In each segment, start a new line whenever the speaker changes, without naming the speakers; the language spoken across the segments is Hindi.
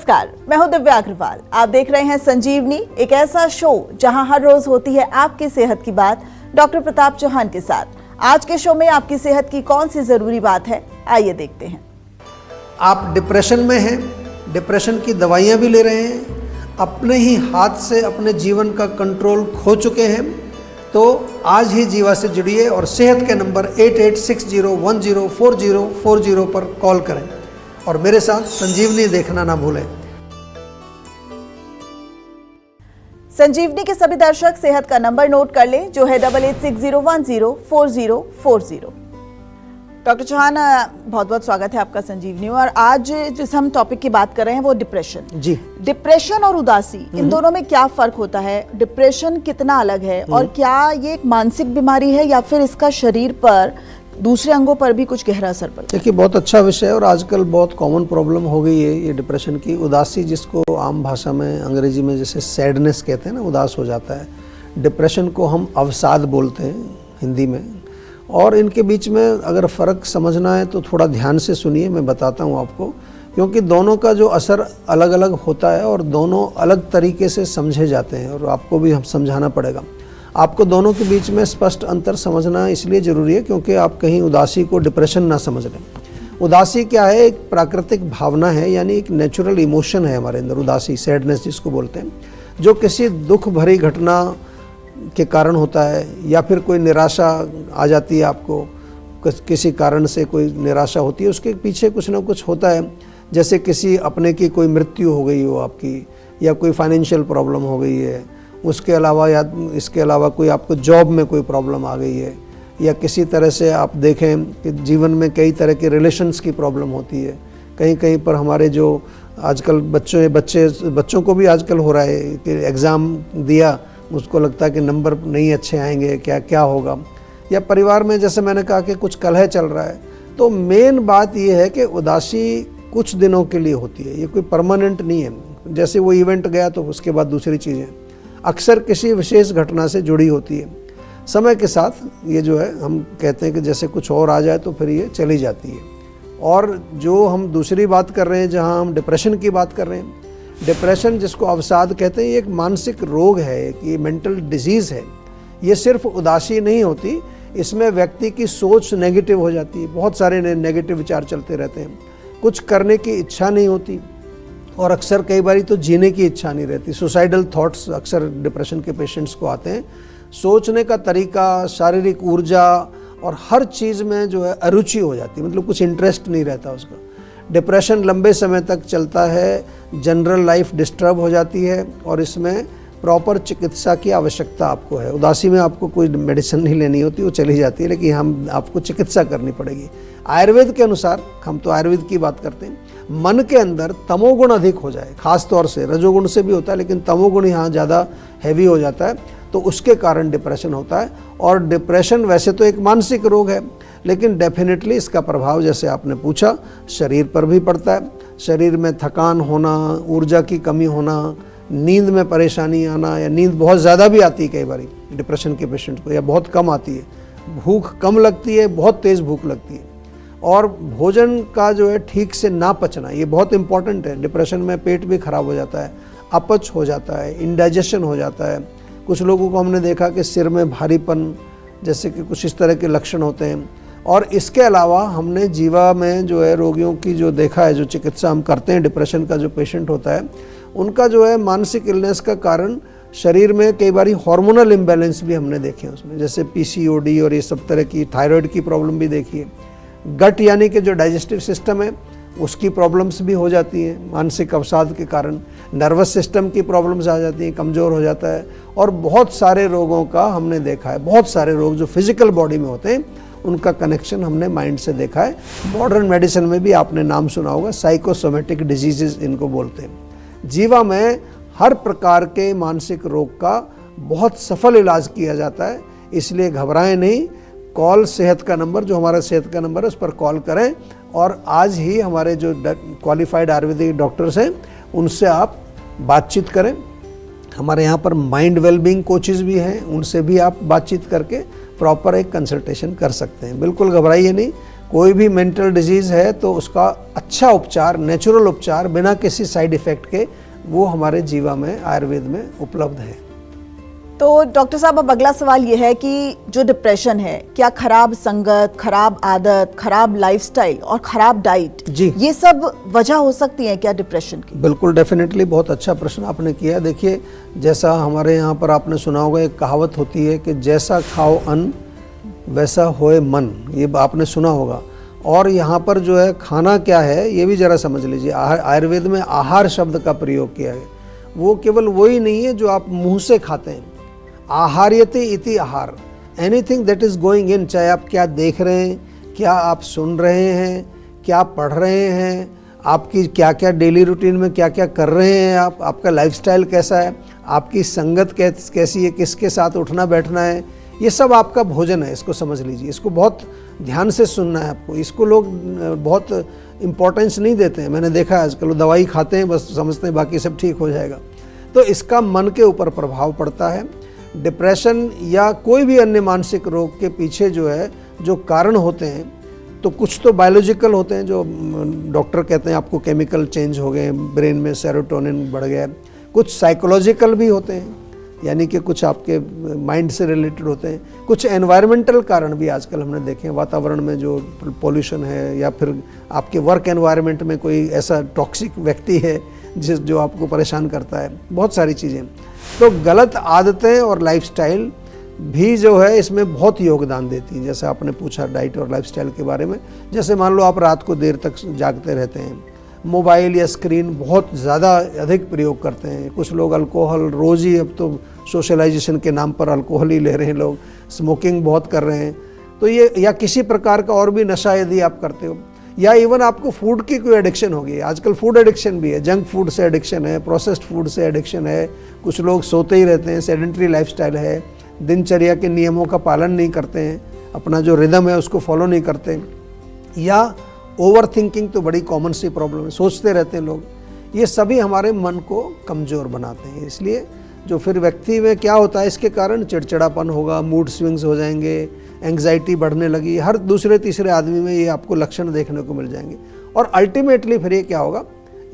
नमस्कार, मैं हूं दिव्या अग्रवाल। आप देख रहे हैं संजीवनी, एक ऐसा शो जहां हर रोज होती है आपकी सेहत की बात डॉक्टर प्रताप चौहान के साथ। आज के शो में आपकी सेहत की कौन सी जरूरी बात है, आइए देखते हैं।
आप डिप्रेशन में हैं, डिप्रेशन की दवाइयाँ भी ले रहे हैं, अपने ही हाथ से अपने जीवन का कंट्रोल खो चुके हैं, तो आज ही जीवा से जुड़िए और सेहत के नंबर 8860104040 पर कॉल करें और मेरे साथ संजीवनी देखना ना भूलें।
संजीवनी के सभी दर्शक सेहत का नंबर नोट कर लें, जो है 8860104040। डॉक्टर चौहान, बहुत बहुत स्वागत है आपका संजीवनी। और आज जिस हम टॉपिक की बात कर रहे हैं वो डिप्रेशन।
जी,
डिप्रेशन और उदासी, इन दोनों में क्या फर्क होता है? डिप्रेशन कितना अलग है और क्या ये एक मानसिक बीमारी है या फिर इसका शरीर पर दूसरे अंगों पर भी कुछ गहरा असर पड़ता है?
देखिए, बहुत अच्छा विषय है और आजकल बहुत कॉमन प्रॉब्लम हो गई है ये डिप्रेशन की। उदासी, जिसको आम भाषा में अंग्रेजी में जैसे सैडनेस कहते हैं ना, उदास हो जाता है। डिप्रेशन को हम अवसाद बोलते हैं हिंदी में। और इनके बीच में अगर फ़र्क समझना है तो थोड़ा ध्यान से सुनिए, मैं बताता हूँ आपको, क्योंकि दोनों का जो असर अलग अलग होता है और दोनों अलग तरीके से समझे जाते हैं और आपको भी हम समझाना पड़ेगा। आपको दोनों के बीच में स्पष्ट अंतर समझना इसलिए ज़रूरी है क्योंकि आप कहीं उदासी को डिप्रेशन ना समझ लें। उदासी क्या है? एक प्राकृतिक भावना है, यानी एक नेचुरल इमोशन है हमारे अंदर। उदासी, सैडनेस जिसको बोलते हैं, जो किसी दुख भरी घटना के कारण होता है या फिर कोई निराशा आ जाती है आपको, किसी कारण से कोई निराशा होती है, उसके पीछे कुछ ना कुछ होता है। जैसे किसी अपने की कोई मृत्यु हो गई हो आपकी, या कोई फाइनेंशियल प्रॉब्लम हो गई है, उसके अलावा या इसके अलावा कोई आपको जॉब में कोई प्रॉब्लम आ गई है, या किसी तरह से आप देखें कि जीवन में कई तरह के रिलेशंस की प्रॉब्लम होती है। कहीं कहीं पर हमारे जो आजकल बच्चों को भी आजकल हो रहा है कि एग्ज़ाम दिया, उसको लगता है कि नंबर नहीं अच्छे आएंगे, क्या होगा। या परिवार में जैसे मैंने कहा कि कुछ कलह चल रहा है। तो मेन बात ये है कि उदासी कुछ दिनों के लिए होती है, ये कोई परमानेंट नहीं है। जैसे वो इवेंट गया तो उसके बाद दूसरी चीज़ें अक्सर किसी विशेष घटना से जुड़ी होती है। समय के साथ ये जो है, हम कहते हैं कि जैसे कुछ और आ जाए तो फिर ये चली जाती है। और जो हम दूसरी बात कर रहे हैं, जहाँ हम डिप्रेशन की बात कर रहे हैं, डिप्रेशन जिसको अवसाद कहते हैं, ये एक मानसिक रोग है, कि मेंटल डिजीज़ है। ये सिर्फ उदासी नहीं होती, इसमें व्यक्ति की सोच नेगेटिव हो जाती है, बहुत सारे नेगेटिव विचार चलते रहते हैं, कुछ करने की इच्छा नहीं होती और अक्सर कई बार तो जीने की इच्छा नहीं रहती। सुसाइडल थॉट्स अक्सर डिप्रेशन के पेशेंट्स को आते हैं। सोचने का तरीका, शारीरिक ऊर्जा और हर चीज़ में जो है अरुचि हो जाती है, मतलब कुछ इंटरेस्ट नहीं रहता उसका। डिप्रेशन लंबे समय तक चलता है, जनरल लाइफ डिस्टर्ब हो जाती है और इसमें प्रॉपर चिकित्सा की आवश्यकता आपको है। उदासी में आपको कोई मेडिसिन नहीं लेनी होती, वो चली जाती है, लेकिन हम आपको चिकित्सा करनी पड़ेगी। आयुर्वेद के अनुसार, हम तो आयुर्वेद की बात करते हैं, मन के अंदर तमोगुण अधिक हो जाए, खास तौर से रजोगुण से भी होता है लेकिन तमोगुण यहाँ ज़्यादा हैवी हो जाता है, तो उसके कारण डिप्रेशन होता है। और डिप्रेशन वैसे तो एक मानसिक रोग है, लेकिन डेफिनेटली इसका प्रभाव, जैसे आपने पूछा, शरीर पर भी पड़ता है। शरीर में थकान होना, ऊर्जा की कमी होना, नींद में परेशानी आना, या नींद बहुत ज़्यादा भी आती है कई बार डिप्रेशन के पेशेंट को, या बहुत कम आती है। भूख कम लगती है, बहुत तेज़ भूख लगती है। और भोजन का जो है ठीक से ना पचना, ये बहुत इंपॉर्टेंट है। डिप्रेशन में पेट भी खराब हो जाता है, अपच हो जाता है, इंडाइजेशन हो जाता है। कुछ लोगों को हमने देखा कि सिर में भारीपन जैसे कि कुछ इस तरह के लक्षण होते हैं। और इसके अलावा हमने जीवा में जो है रोगियों की जो देखा है, जो चिकित्सा हम करते हैं, डिप्रेशन का जो पेशेंट होता है, उनका जो है मानसिक इलनेस का कारण शरीर में कई बार हार्मोनल इम्बैलेंस भी हमने देखे हैं उसमें, जैसे PCOD और ये सब तरह की, थायराइड की प्रॉब्लम भी देखी है। गट यानी कि जो डाइजेस्टिव सिस्टम है, उसकी प्रॉब्लम्स भी हो जाती हैं मानसिक अवसाद के कारण। नर्वस सिस्टम की प्रॉब्लम्स आ जाती हैं, कमज़ोर हो जाता है। और बहुत सारे रोगों का हमने देखा है, बहुत सारे रोग जो फिजिकल बॉडी में होते हैं, उनका कनेक्शन हमने माइंड से देखा है। मॉडर्न मेडिसिन में भी आपने नाम सुना होगा, साइकोसोमेटिक डिजीजेज इनको बोलते हैं। जीवा में हर प्रकार के मानसिक रोग का बहुत सफल इलाज किया जाता है, इसलिए घबराएं नहीं। कॉल सेहत का नंबर, जो हमारा सेहत का नंबर है, उस पर कॉल करें और आज ही हमारे जो क्वालिफाइड आयुर्वेदिक डॉक्टर्स हैं उनसे आप बातचीत करें। हमारे यहाँ पर माइंड वेलबींग कोचेज़ भी हैं, उनसे भी आप बातचीत करके प्रॉपर एक कंसल्टेशन कर सकते हैं। बिल्कुल घबराइए नहीं, कोई भी मेंटल डिजीज़ है तो उसका अच्छा उपचार, नेचुरल उपचार बिना किसी साइड इफ़ेक्ट के, वो हमारे जीवा में, आयुर्वेद में उपलब्ध है।
तो डॉक्टर साहब, अब अगला सवाल ये है कि जो डिप्रेशन है, क्या खराब संगत, खराब आदत, खराब लाइफस्टाइल और खराब डाइट,
जी,
ये सब वजह हो सकती है क्या डिप्रेशन की?
बिल्कुल, डेफिनेटली बहुत अच्छा प्रश्न आपने किया। देखिए, जैसा हमारे यहाँ पर आपने सुना होगा, एक कहावत होती है कि जैसा खाओ अन्न वैसा होए मन, ये आपने सुना होगा। और यहाँ पर जो है खाना क्या है ये भी ज़रा समझ लीजिए। आयुर्वेद में आहार शब्द का प्रयोग किया है। वो केवल वही नहीं है जो आप मुंह से खाते हैं। आहार्यते इति आहार, anything that is going in, चाहे आप क्या देख रहे हैं, क्या आप सुन रहे हैं, क्या पढ़ रहे हैं, आपकी क्या क्या डेली रूटीन में क्या क्या कर रहे हैं आप, आपका लाइफस्टाइल कैसा है, आपकी संगत कैसी है, किसके साथ उठना बैठना है, ये सब आपका भोजन है। इसको समझ लीजिए, इसको बहुत ध्यान से सुनना है आपको। इसको लोग बहुत इम्पोर्टेंस नहीं देते हैं। मैंने देखा है आजकल, दवाई खाते हैं, बस समझते हैं बाकी सब ठीक हो जाएगा। तो इसका मन के ऊपर प्रभाव पड़ता है। डिप्रेशन या कोई भी अन्य मानसिक रोग के पीछे जो है, जो कारण होते हैं, तो कुछ तो बायोलॉजिकल होते हैं, जो डॉक्टर कहते हैं आपको केमिकल चेंज हो गए, ब्रेन में सेरोटोनिन बढ़ गया। कुछ साइकोलॉजिकल भी होते हैं, यानी कि कुछ आपके माइंड से रिलेटेड होते हैं। कुछ एनवायरमेंटल कारण भी आजकल हमने देखे हैं, वातावरण में जो पोल्यूशन है, या फिर आपके वर्क एनवायरनमेंट में कोई ऐसा टॉक्सिक व्यक्ति है जो आपको परेशान करता है, बहुत सारी चीज़ें। तो गलत आदतें और लाइफस्टाइल भी जो है इसमें बहुत योगदान देती हैं। जैसे आपने पूछा डाइट और लाइफस्टाइल के बारे में, जैसे मान लो आप रात को देर तक जागते रहते हैं, मोबाइल या स्क्रीन बहुत ज़्यादा अधिक प्रयोग करते हैं, कुछ लोग अल्कोहल रोज़ ही, अब तो सोशलाइजेशन के नाम पर अल्कोहल ही ले रहे हैं लोग, स्मोकिंग बहुत कर रहे हैं, तो ये, या किसी प्रकार का और भी नशा यदि आप करते हो, या इवन आपको फूड की कोई एडिक्शन होगी। आजकल फूड एडिक्शन भी है, जंक फूड से एडिक्शन है, प्रोसेस्ड फूड से एडिक्शन है, कुछ लोग सोते ही रहते हैं, सेडेंटरी लाइफस्टाइल है, दिनचर्या के नियमों का पालन नहीं करते हैं, अपना जो रिदम है उसको फॉलो नहीं करते, या ओवर थिंकिंग तो बड़ी कॉमन सी प्रॉब्लम है, सोचते रहते हैं लोग। ये सभी हमारे मन को कमज़ोर बनाते हैं। इसलिए जो फिर व्यक्ति में क्या होता है, इसके कारण चिड़चिड़ापन होगा, मूड स्विंग्स हो जाएंगे, एंग्जाइटी बढ़ने लगी, हर दूसरे तीसरे आदमी में ये आपको लक्षण देखने को मिल जाएंगे। और अल्टीमेटली फिर ये क्या होगा,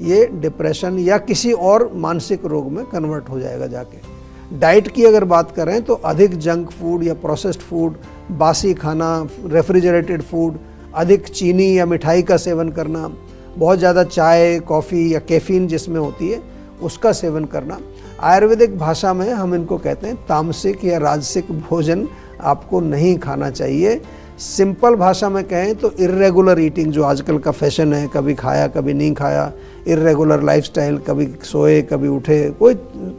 ये डिप्रेशन या किसी और मानसिक रोग में कन्वर्ट हो जाएगा जाके। डाइट की अगर बात करें तो अधिक जंक फूड या प्रोसेस्ड फूड, बासी खाना, रेफ्रिजरेटेड फूड, अधिक चीनी या मिठाई का सेवन करना, बहुत ज़्यादा चाय, कॉफ़ी या कैफीन जिसमें होती है उसका सेवन करना, आयुर्वेदिक भाषा में हम इनको कहते हैं तामसिक या राजसिक भोजन आपको नहीं खाना चाहिए। सिंपल भाषा में कहें तो इर्रेगुलर ईटिंग, जो आजकल का फैशन है, कभी खाया कभी नहीं खाया, इर्रेगुलर लाइफस्टाइल, कभी सोए कभी उठे, कोई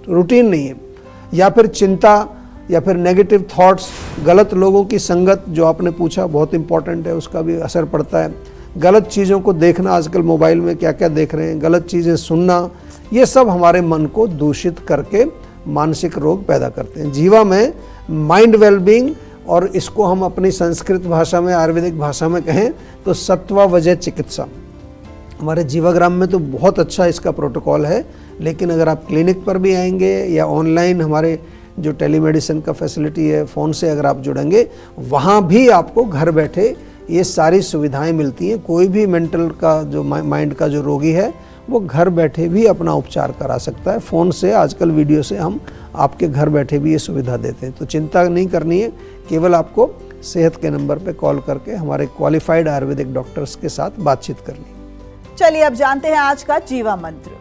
रूटीन नहीं है, या फिर चिंता या फिर नेगेटिव थॉट्स, गलत लोगों की संगत, जो आपने पूछा बहुत इंपॉर्टेंट है, उसका भी असर पड़ता है। गलत चीज़ों को देखना, आजकल मोबाइल में क्या क्या देख रहे हैं, गलत चीज़ें सुनना, ये सब हमारे मन को दूषित करके मानसिक रोग पैदा करते हैं। जीवा में माइंड वेलबींग, और इसको हम अपनी संस्कृत भाषा में, आयुर्वेदिक भाषा में कहें तो सत्व वजह चिकित्सा। हमारे जीवाग्राम में तो बहुत अच्छा इसका प्रोटोकॉल है, लेकिन अगर आप क्लिनिक पर भी आएंगे या ऑनलाइन हमारे जो टेलीमेडिसिन का फैसिलिटी है, फ़ोन से अगर आप जुड़ेंगे, वहाँ भी आपको घर बैठे ये सारी सुविधाएं मिलती हैं। कोई भी मेंटल का जो माइंड का जो रोगी है वो घर बैठे भी अपना उपचार करा सकता है। फ़ोन से, आजकल वीडियो से हम आपके घर बैठे भी ये सुविधा देते हैं। तो चिंता नहीं करनी है, केवल आपको सेहत के नंबर पे कॉल करके हमारे क्वालिफाइड आयुर्वेदिक डॉक्टर्स के साथ बातचीत करनी है।
चलिए अब जानते हैं आज का जीवा मंत्र।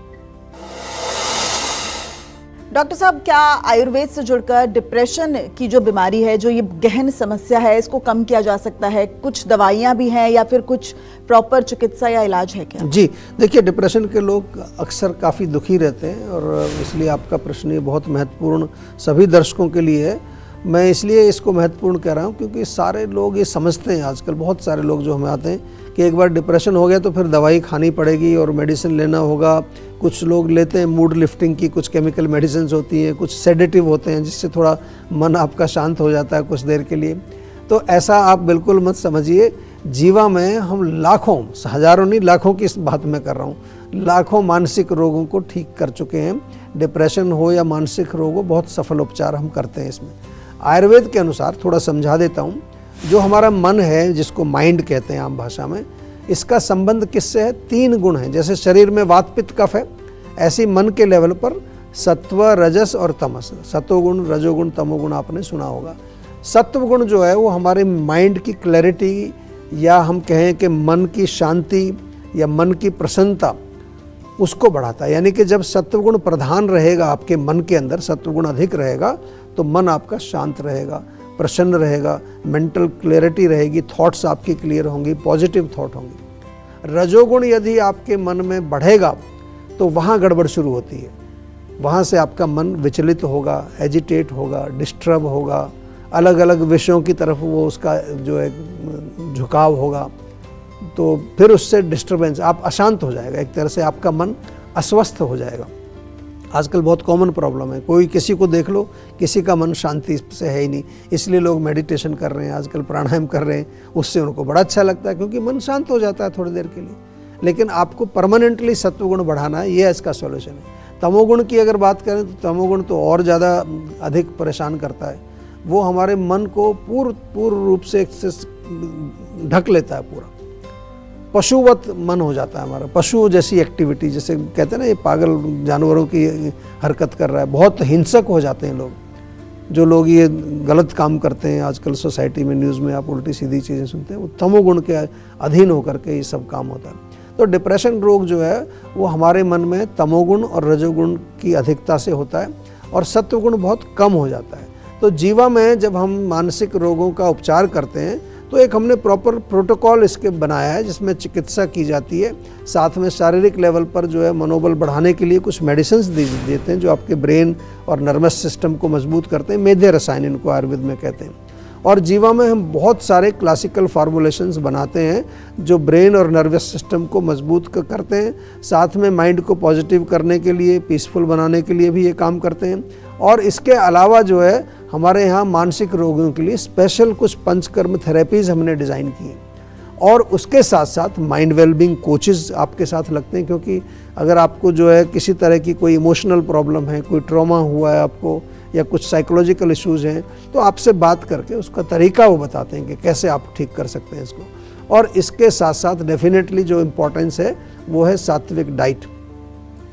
डॉक्टर साहब, क्या आयुर्वेद से जुड़कर डिप्रेशन की जो बीमारी है, जो ये गहन समस्या है, इसको कम किया जा सकता है? कुछ दवाइयाँ भी हैं या फिर कुछ प्रॉपर चिकित्सा या इलाज है क्या?
जी, देखिए, डिप्रेशन के लोग अक्सर काफ़ी दुखी रहते हैं, और इसलिए आपका प्रश्न ये बहुत महत्वपूर्ण सभी दर्शकों के लिए है। मैं इसलिए इसको महत्वपूर्ण कह रहा हूँ क्योंकि सारे लोग ये समझते हैं, आजकल बहुत सारे लोग जो हमें आते हैं कि एक बार डिप्रेशन हो गया तो फिर दवाई खानी पड़ेगी और मेडिसिन लेना होगा। कुछ लोग लेते हैं मूड लिफ्टिंग की, कुछ केमिकल मेडिसिन होती हैं, कुछ सेडेटिव होते हैं जिससे थोड़ा मन आपका शांत हो जाता है कुछ देर के लिए। तो ऐसा आप बिल्कुल मत समझिए। जीवा में हम लाखों, हज़ारों नहीं, लाखों की इस बात में कर रहा हूँ, लाखों मानसिक रोगों को ठीक कर चुके हैं। डिप्रेशन हो या मानसिक रोग हो, बहुत सफल उपचार हम करते हैं इसमें। आयुर्वेद के अनुसार, थोड़ा समझा देता हूँ, जो हमारा मन है, जिसको माइंड कहते हैं आम भाषा में, इसका संबंध किससे है? 3 गुण हैं। जैसे शरीर में वात पित्त कफ है, ऐसी मन के लेवल पर सत्व, रजस और तमस, सतोगुण, रजोगुण, तमोगुण आपने सुना होगा। सत्व गुण जो है वो हमारे माइंड की क्लैरिटी, या हम कहें कि मन की शांति या मन की प्रसन्नता, उसको बढ़ाता है। यानी कि जब सत्वगुण प्रधान रहेगा आपके मन के अंदर, सत्वगुण अधिक रहेगा, तो मन आपका शांत रहेगा, प्रसन्न रहेगा, मेंटल क्लैरिटी रहेगी, थॉट्स आपकी क्लियर होंगी, पॉजिटिव थॉट होंगी। रजोगुण यदि आपके मन में बढ़ेगा तो वहाँ गड़बड़ शुरू होती है। वहाँ से आपका मन विचलित होगा, एजिटेट होगा, डिस्टर्ब होगा, अलग अलग विषयों की तरफ वो उसका जो है झुकाव होगा, तो फिर उससे डिस्टर्बेंस, आप अशांत हो जाएगा, एक तरह से आपका मन अस्वस्थ हो जाएगा। आजकल बहुत कॉमन प्रॉब्लम है, कोई किसी को देख लो, किसी का मन शांति से है ही नहीं, इसलिए लोग मेडिटेशन कर रहे हैं, आजकल प्राणायाम कर रहे हैं, उससे उनको बड़ा अच्छा लगता है क्योंकि मन शांत हो जाता है थोड़ी देर के लिए। लेकिन आपको परमानेंटली सत्वगुण बढ़ाना है, ये इसका सॉल्यूशन है। तमोगुण की अगर बात करें तो तमोगुण तो और ज़्यादा अधिक परेशान करता है। वो हमारे मन को पूर्ण रूप से ढक लेता है, पूरा पशुवत मन हो जाता है हमारा, पशु जैसी एक्टिविटी, जैसे कहते हैं ना ये पागल जानवरों की हरकत कर रहा है। बहुत हिंसक हो जाते हैं लोग, जो लोग ये गलत काम करते हैं आजकल सोसाइटी में, न्यूज़ में आप उल्टी सीधी चीज़ें सुनते हैं, वो तमोगुण के अधीन होकर के ये सब काम होता है। तो डिप्रेशन रोग जो है वो हमारे मन में तमोगुण और रजोगुण की अधिकता से होता है और सत्वगुण बहुत कम हो जाता है। तो जीवा में जब हम मानसिक रोगों का उपचार करते हैं तो एक हमने प्रॉपर प्रोटोकॉल इसके बनाया है, जिसमें चिकित्सा की जाती है, साथ में शारीरिक लेवल पर जो है मनोबल बढ़ाने के लिए कुछ मेडिसिन्स देते हैं जो आपके ब्रेन और नर्वस सिस्टम को मजबूत करते हैं, मेध्य रसायन इनको आयुर्वेद में कहते हैं। और जीवा में हम बहुत सारे क्लासिकल फार्मूलेशंस बनाते हैं जो ब्रेन और नर्वस सिस्टम को मजबूत करते हैं, साथ में माइंड को पॉजिटिव करने के लिए, पीसफुल बनाने के लिए भी ये काम करते हैं। और इसके अलावा जो है हमारे यहाँ मानसिक रोगों के लिए स्पेशल कुछ पंचकर्म थेरेपीज़ हमने डिज़ाइन की हैं, और उसके साथ साथ माइंड वेलबींग कोचेज़ आपके साथ लगते हैं, क्योंकि अगर आपको जो है किसी तरह की कोई इमोशनल प्रॉब्लम है, कोई ट्रॉमा हुआ है आपको, या कुछ साइकोलॉजिकल इश्यूज़ हैं, तो आपसे बात करके उसका तरीका वो बताते हैं कि कैसे आप ठीक कर सकते हैं इसको। और इसके साथ साथ डेफिनेटली जो इम्पोर्टेंस है वो है सात्विक डाइट।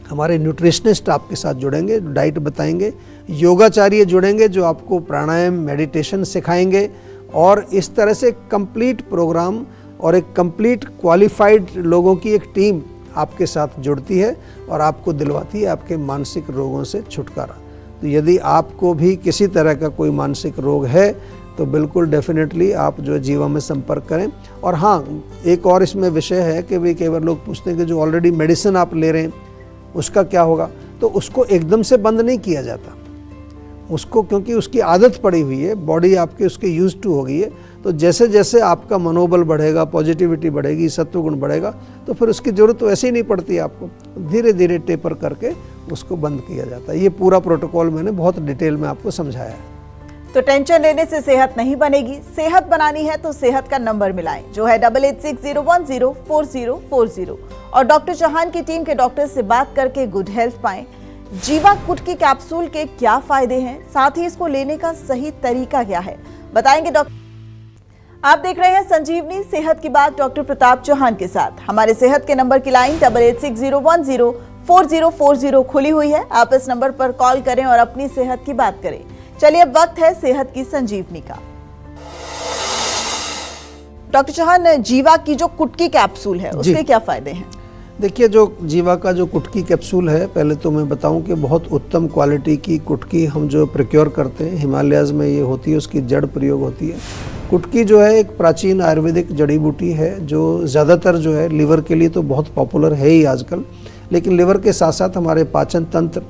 हमारे न्यूट्रिशनिस्ट आपके साथ जुड़ेंगे, डाइट बताएंगे, योगाचार्य जुड़ेंगे जो आपको प्राणायाम, मेडिटेशन सिखाएंगे, और इस तरह से कंप्लीट प्रोग्राम और एक कंप्लीट क्वालिफाइड लोगों की एक टीम आपके साथ जुड़ती है और आपको दिलवाती है आपके मानसिक रोगों से छुटकारा। तो यदि आपको भी किसी तरह का कोई मानसिक रोग है तो बिल्कुल डेफिनेटली आप जो जीवा में संपर्क करें। और हाँ, एक और इसमें विषय है कि भाई कई बार लोग पूछते हैं कि जो ऑलरेडी मेडिसिन आप ले रहे हैं उसका क्या होगा, तो उसको एकदम से बंद नहीं किया जाता उसको, क्योंकि उसकी आदत पड़ी हुई है, बॉडी आपके उसके यूज टू हो गई है। तो जैसे जैसे आपका मनोबल बढ़ेगा, पॉजिटिविटी बढ़ेगी, सत्वगुण बढ़ेगा, तो फिर उसकी ज़रूरत वैसे ही नहीं पड़ती है आपको, धीरे धीरे टेपर करके उसको बंद किया जाता है। ये पूरा प्रोटोकॉल मैंने बहुत डिटेल में आपको समझाया है।
तो टेंशन लेने से सेहत नहीं बनेगी, सेहत बनानी है तो सेहत का नंबर मिलाएं, जो है 8860104040, और डॉक्टर चौहान की टीम के डॉक्टर से बात करके गुड हेल्थ पाएं। जीवा कुटकी कैप्सूल के क्या फायदे हैं, साथ ही इसको लेने का सही तरीका क्या है, बताएंगे डॉक्टर। आप देख रहे हैं संजीवनी, सेहत की बात डॉक्टर प्रताप चौहान के साथ। हमारे सेहत के नंबर की लाइन 8860104040 खुली हुई है, आप इस नंबर पर कॉल करें और अपनी सेहत की बात करें। चलिए अब वक्त है सेहत की संजीवनी का। डॉक्टर चौहान, जीवा की जो कुटकी कैप्सूल है उसके क्या फायदे हैं?
देखिए, जो जीवा का जो कुटकी कैप्सूल है, पहले तो मैं बताऊं कि बहुत उत्तम क्वालिटी की कुटकी हम जो प्रोक्योर करते हैं, हिमालयाज़ में ये होती है, उसकी जड़ प्रयोग होती है। कुटकी जो है एक प्राचीन आयुर्वेदिक जड़ी बूटी है जो ज़्यादातर जो है लिवर के लिए तो बहुत पॉपुलर है ही आजकल, लेकिन लिवर के साथ साथ हमारे पाचन तंत्र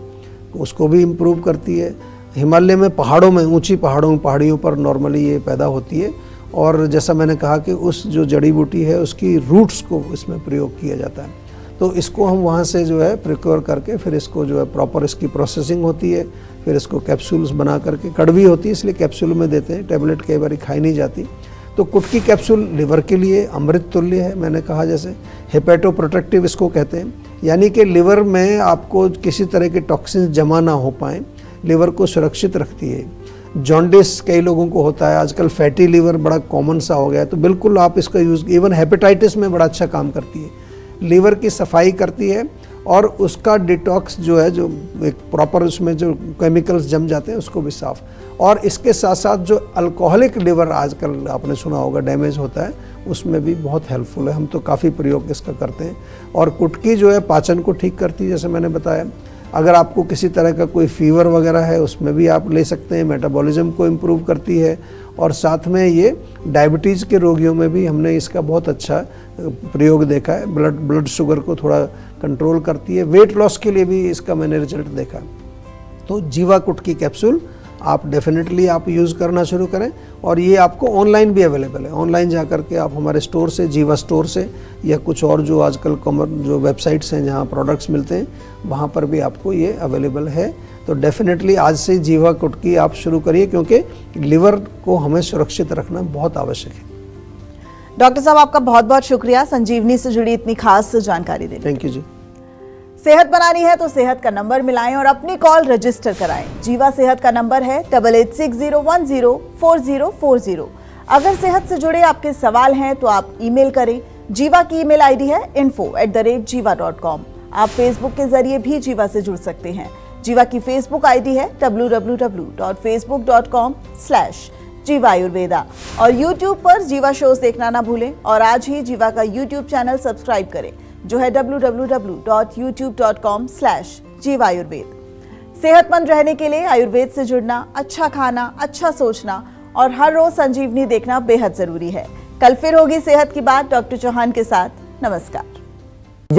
उसको भी इम्प्रूव करती है। हिमालय में पहाड़ों में, ऊंची पहाड़ियों पर नॉर्मली ये पैदा होती है, और जैसा मैंने कहा कि उस जो जड़ी बूटी है उसकी रूट्स को इसमें प्रयोग किया जाता है। तो इसको हम वहाँ से जो है प्रिक्योर करके फिर इसको जो है प्रॉपर इसकी प्रोसेसिंग होती है, फिर इसको कैप्सूल्स बना करके, कड़वी होती है इसलिए कैप्सूल में देते हैं, टेबलेट कई बार खाई नहीं जाती। तो कुटकी कैप्सूल लिवर के लिए अमृत तुल्य है। मैंने कहा जैसे हेपेटो प्रोटेक्टिव इसको कहते हैं, यानी कि लिवर में आपको किसी तरह के टॉक्सिन्स जमा ना हो पाएँ, लिवर को सुरक्षित रखती है। जॉन्डिस कई लोगों को होता है, आजकल फैटी लीवर बड़ा कॉमन सा हो गया है, तो बिल्कुल आप इसका यूज़, इवन हेपेटाइटिस में बड़ा अच्छा काम करती है, लीवर की सफाई करती है और उसका डिटॉक्स जो है, जो एक प्रॉपर उसमें जो केमिकल्स जम जाते हैं उसको भी साफ। और इसके साथ साथ जो अल्कोहलिक लिवर आजकल आपने सुना होगा डैमेज होता है, उसमें भी बहुत हेल्पफुल है। हम तो काफ़ी प्रयोग इसका करते हैं। और कुटकी जो है पाचन को ठीक करती है, जैसे मैंने बताया। अगर आपको किसी तरह का कोई फीवर वगैरह है उसमें भी आप ले सकते हैं, मेटाबॉलिज्म को इम्प्रूव करती है। और साथ में ये डायबिटीज़ के रोगियों में भी हमने इसका बहुत अच्छा प्रयोग देखा है, ब्लड शुगर को थोड़ा कंट्रोल करती है। वेट लॉस के लिए भी इसका मैंने रिजल्ट देखा। तो जीवा कुटकी कैप्सूल आप डेफिनेटली आप यूज़ करना शुरू करें। और ये आपको ऑनलाइन भी अवेलेबल है, ऑनलाइन जा कर के आप हमारे स्टोर से, जीवा स्टोर से, या कुछ और जो आजकल जो वेबसाइट्स हैं जहाँ प्रोडक्ट्स मिलते हैं वहाँ पर भी आपको ये अवेलेबल है। तो डेफिनेटली आज से जीवा कुटकी आप शुरू करिए, क्योंकि लिवर को हमें सुरक्षित रखना बहुत आवश्यक है।
डॉक्टर साहब, आपका बहुत बहुत शुक्रिया संजीवनी से जुड़ी इतनी खास जानकारी देने।
थैंक यू जी।
सेहत बनानी है तो सेहत का नंबर मिलाएं और अपनी कॉल रजिस्टर कराएं। जीवा सेहत का नंबर है 8860104040। अगर सेहत से जुड़े आपके सवाल हैं तो आप ईमेल करें। जीवा की ईमेल आईडी है info@jiva.com। आप फेसबुक के जरिए भी जीवा से जुड़ सकते हैं। जीवा की फेसबुक आईडी है www.facebook.com/जीवा आयुर्वेदा। और यूट्यूब पर जीवा शोज देखना ना भूलें और आज ही जीवा का यूट्यूब चैनल सब्सक्राइब करें, जो है www.youtube.com/जीवा आयुर्वेद। सेहतमंद रहने के लिए आयुर्वेद से जुड़ना, अच्छा खाना, अच्छा सोचना और हर रोज संजीवनी देखना बेहद जरूरी है। कल फिर होगी सेहत की बात डॉक्टर चौहान के साथ। नमस्कार।